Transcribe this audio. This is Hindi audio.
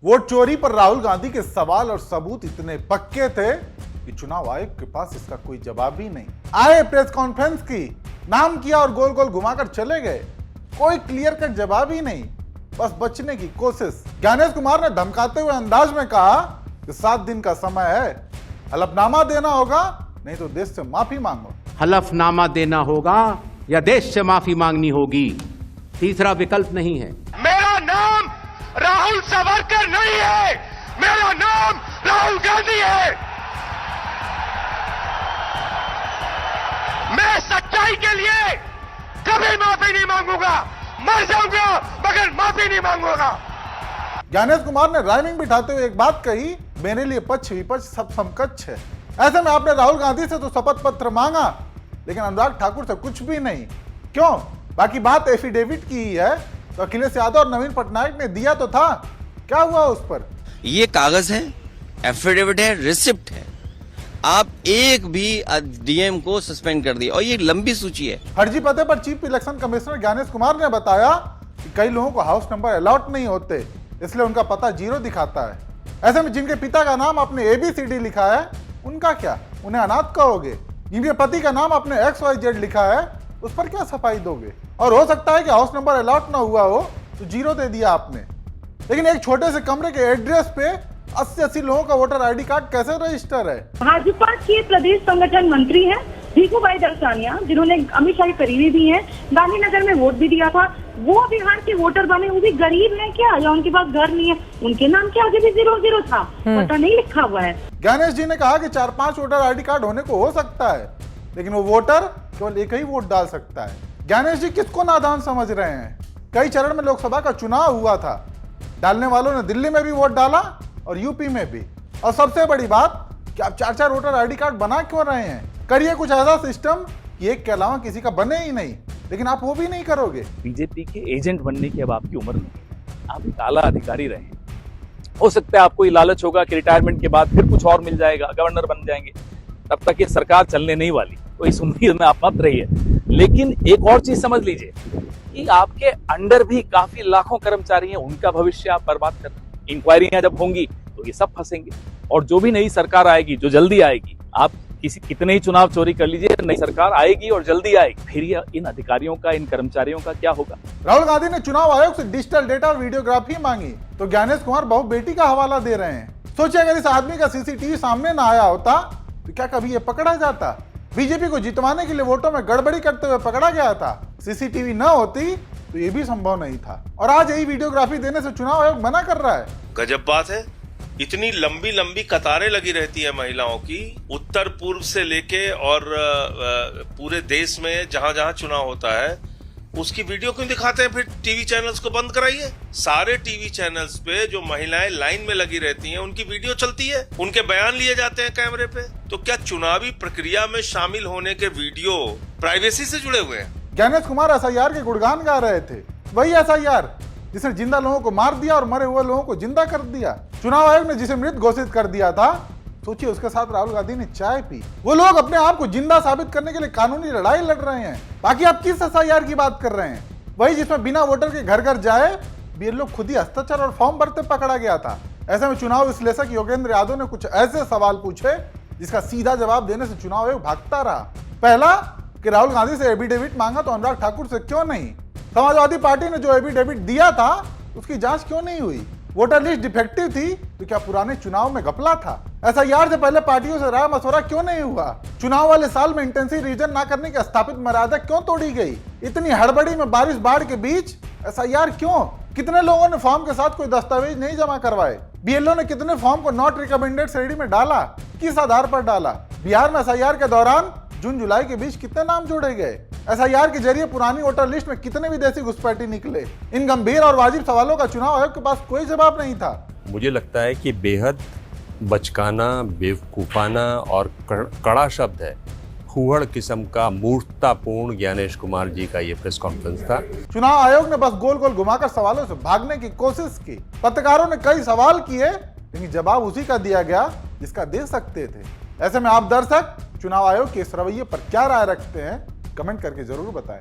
वोट चोरी पर राहुल गांधी के सवाल और सबूत इतने पक्के थे कि चुनाव आयोग के पास इसका कोई जवाब ही नहीं। आए प्रेस कॉन्फ्रेंस की, नाम किया और गोल गोल घुमाकर चले गए। कोई क्लियर कट जवाब ही नहीं, बस बचने की कोशिश। ज्ञानेश कुमार ने धमकाते हुए अंदाज में कहा कि 7 दिन का समय है, हलफनामा देना होगा, नहीं तो देश से माफी मांगो। हलफनामा देना होगा या देश से माफी मांगनी होगी, तीसरा विकल्प नहीं है। मेरा नाम राहुल सावरकर नहीं है, मेरा नाम राहुल गांधी है। मैं सच्चाई के लिए कभी माफी नहीं मांगूंगा, मर जाऊंगा मगर माफी नहीं मांगूंगा। ज्ञानेश कुमार ने राइमिंग बिठाते हुए एक बात कही, मेरे लिए पक्ष विपक्ष सब समकक्ष है। ऐसे में आपने राहुल गांधी से तो शपथ पत्र मांगा, लेकिन अनुराग ठाकुर से कुछ भी नहीं। क्यों? बाकी बात एफिडेविट की ही है, तो अखिलेश यादव और नवीन पटनायक ने दिया तो था, क्या हुआ उस पर? ये कागज है, एफिडेविट है, रिसिप्ट है। आप एक भी डीएम को सस्पेंड कर दिया और ये लंबी सूची है। फर्जी पते पर chief election commissioner Gyanesh Kumar ने बताया कि कई लोगों को हाउस नंबर अलॉट नहीं होते, इसलिए उनका पता 0 दिखाता है। ऐसे में जिनके पिता का नाम आपने ABCD लिखा है, उनका क्या? उन्हें अनाथ कहोगे? जिनके पति का नाम आपने XYZ लिखा है, उस पर क्या सफाई दोगे? और हो सकता है कि हाउस नंबर अलॉट ना हुआ हो तो 0 दे दिया आपने, लेकिन एक छोटे से कमरे के एड्रेस पे 80 लोगों का वोटर ID कार्ड कैसे रजिस्टर है? भाजपा के प्रदेश संगठन मंत्री हैं भीखू भाई दलसानिया, जिन्होंने अमित शाह की करीबी भी हैं, गांधीनगर में वोट भी दिया था, वो बिहार के वोटर बने। वो भी गरीब हैं क्या, या उनके पास घर नहीं है? उनके नाम के आगे भी 00 था, पता नहीं लिखा हुआ है। ज्ञानेश जी ने कहा कि 4-5 वोटर ID कार्ड होने को हो सकता है, लेकिन वो वोटर केवल एक ही वोट डाल सकता है। ज्ञानेश जी किसको नादान समझ रहे हैं? कई चरण में लोकसभा का चुनाव हुआ था, डालने वालों ने दिल्ली में भी वोट डाला और यूपी में भी। और सबसे बड़ी बात कि आप 4-4 वोटर ID कार्ड बना क्यों रहे हैं? करिए कुछ ऐसा सिस्टम कि एक के अलावा किसी का बने ही नहीं, लेकिन आप वो भी नहीं करोगे। बीजेपी के एजेंट बनने की अब आपकी उम्र नहीं, आप एक आला अधिकारी रहे। हो सकता है आपको ये लालच होगा कि रिटायरमेंट के बाद फिर कुछ और मिल जाएगा, गवर्नर बन जाएंगे, तब तक ये सरकार चलने नहीं वाली, तो इस उम्मीद में आप मत रहिए। लेकिन एक और चीज समझ लीजिए कि आपके अंडर भी काफी लाखों कर्मचारी हैं, उनका भविष्य आप बर्बाद कर रहे हैं। इंक्वायरियां जब होंगी तो ये सब फंसेंगे, और जो भी नई सरकार आएगी, जो जल्दी आएगी, आप कितने ही चुनाव चोरी कर लीजिए, नई सरकार आएगी और जल्दी आएगी, फिर ये इन अधिकारियों का, इन कर्मचारियों का क्या होगा? राहुल गांधी ने चुनाव आयोग से डिजिटल डेटा और वीडियोग्राफी मांगी, तो ज्ञानेश कुमार बहु बेटी का हवाला दे रहे हैं। सोचिए अगर इस आदमी का CCTV सामने ना आया होता तो क्या कभी ये पकड़ा जाता? बीजेपी को जितवाने के लिए वोटों में गड़बड़ी करते हुए पकड़ा गया था। CCTV न होती तो ये भी संभव नहीं था, और आज यही वीडियोग्राफी देने से चुनाव आयोग मना कर रहा है। गजब बात है, इतनी लंबी लंबी कतारें लगी रहती है महिलाओं की, उत्तर पूर्व से लेके और पूरे देश में जहां जहां चुनाव होता है उसकी वीडियो क्यों दिखाते हैं? फिर टीवी चैनल्स को बंद कराइए। सारे टीवी चैनल्स पे जो महिलाएं लाइन में लगी रहती हैं उनकी वीडियो चलती है, उनके बयान लिए जाते हैं कैमरे पे। तो क्या चुनावी प्रक्रिया में शामिल होने के वीडियो प्राइवेसी से जुड़े हुए हैं? ज्ञानेश कुमार SIR के गुणगान गा रहे थे, वही SIR जिसने जिंदा लोगों को मार दिया और मरे हुए लोगों को जिंदा कर दिया। चुनाव आयोग ने जिसे मृत घोषित कर दिया था, सोचिए उसके साथ राहुल गांधी ने चाय पी। वो लोग अपने आप को जिंदा साबित करने के लिए कानूनी लड़ाई लड़ रहे हैं। बाकी आप किस SIR की बात कर रहे हैं? वही जिसमें बिना वोटर के घर घर जाए BLO खुद ही हस्ताक्षर और फॉर्म भरते पकड़ा गया था। ऐसे में चुनाव विश्लेषक योगेंद्र यादव ने कुछ ऐसे सवाल पूछे जिसका सीधा जवाब देने से चुनाव आयोग भागता रहा। पहला कि राहुल गांधी से एफिडेविट मांगा तो अनुराग ठाकुर से क्यों नहीं? समाजवादी पार्टी ने जो एफिडेविट दिया था उसकी जांच क्यों नहीं हुई? वोटर लिस्ट डिफेक्टिव थी तो क्या पुराने चुनाव में घपला था? SIR से पहले पार्टियों से राय मशवरा क्यों नहीं हुआ? चुनाव वाले साल में इंटेंसिव रिवीजन ना करने की स्थापित मर्यादा क्यों तोड़ी गई? इतनी हड़बड़ी में बारिश बाढ़ के बीच SIR क्यों? कितने लोगों ने फॉर्म के साथ कोई दस्तावेज नहीं जमा करवाए? BLO ने कितने फॉर्म को नॉट रिकमेंडेड श्रेणी में डाला? किस आधार पर डाला? बिहार में SIR के दौरान जून जुलाई के बीच कितने नाम जोड़े गए? SIR के जरिए पुरानी वोटर लिस्ट में कितने विदेशी घुसपैठी निकले? इन गंभीर और वाजिब सवालों का चुनाव आयोग के पास कोई जवाब नहीं था। मुझे लगता है कि बेहद बचकाना, बेवकूफाना और कड़ा शब्द है, फूहड़ किस्म का मूर्खतापूर्ण ज्ञानेश कुमार जी का ये प्रेस कॉन्फ्रेंस था। चुनाव आयोग ने बस गोल गोल घुमाकर सवालों से भागने की कोशिश की। पत्रकारों ने कई सवाल किए, लेकिन जवाब उसी का दिया गया जिसका दे सकते थे। ऐसे में आप दर्शक चुनाव आयोग के इस रवैये पर क्या राय रखते हैं, कमेंट करके जरूर बताएं।